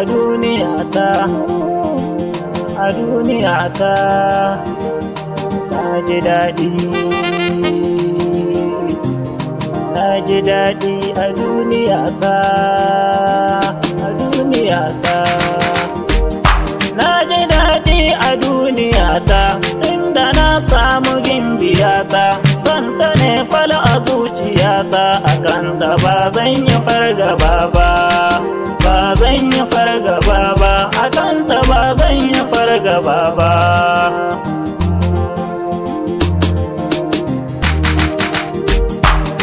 duniya ta, a duniya ta na ji daɗi, na ji daɗi a duniya ta, a duniya ta na ji daɗi a duniya ta, inda na samu gimbiyata, son ta ne fal a zuciyata, akan ta ba zan yi fargaba ba, ba zan yi fargaba ba, akan ta ba zan yi fargaba ba.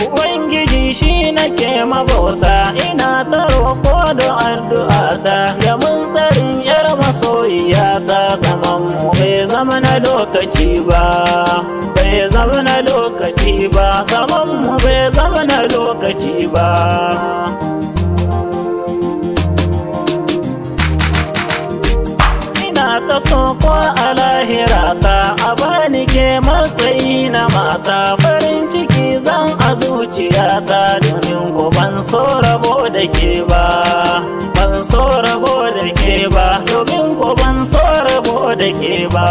Ubangiji shi nake mabauta, ina ta roƙo da addu'ata, ya mun tsarin yar masoyiyata, zaman mu bai zama na lokaci ba, bai zama na lokaci ba, zaman mu bai zama na lokaci ba. Ta so ko a lahirata, a bani ke matsayi na mata, farin ciki zan a zuciyata, domin ko ban so rabo da ke ba, ban so rabo da ke ba, domin ko ban so rabo da ke ba.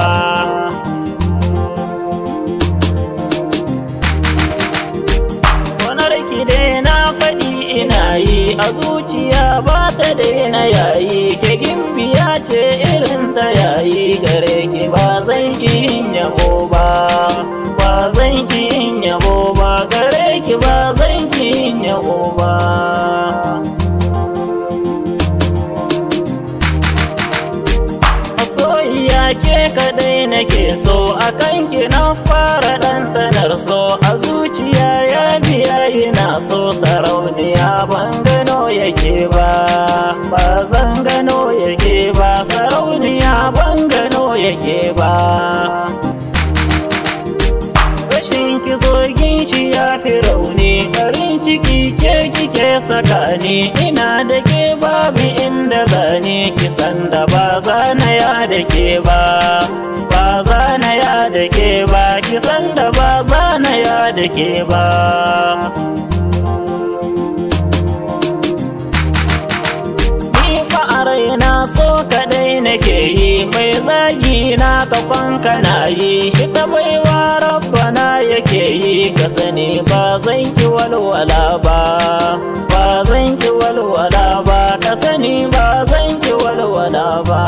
Ki dai na faɗi ina yi, a zuciya ba ta daina yayi, ke gimbiya ce irin ta yayi, gare ki ba zan ki yin yabo ba, ba zan ki yin yabo ba, gare ki ba zan ki yin yabo ba. Masoyiya ke kadai nake so, akan ki na fara ɗanɗanar so, a zuciya ya biya yana so, sarauniya ban gano yake ba, ba zan gano yake ba, sarauniya ban gano yake ba. Rashin ki zogin shi ya fi rauni, farin ciki ke kike saka ni, ina da ke babu inda zani, kisan da ba zana ya da ke ba, ba zana ya da ke ba, kisan da ba zana ya da ke ba. Na so kadai nake yi, mai zagi na ka kwanka na yi, ita baiwa rabbana yake yi, ka sani ba zan ki walwala ba, ba zan ki walwala ba, ka sani ba zan ki walwala ba.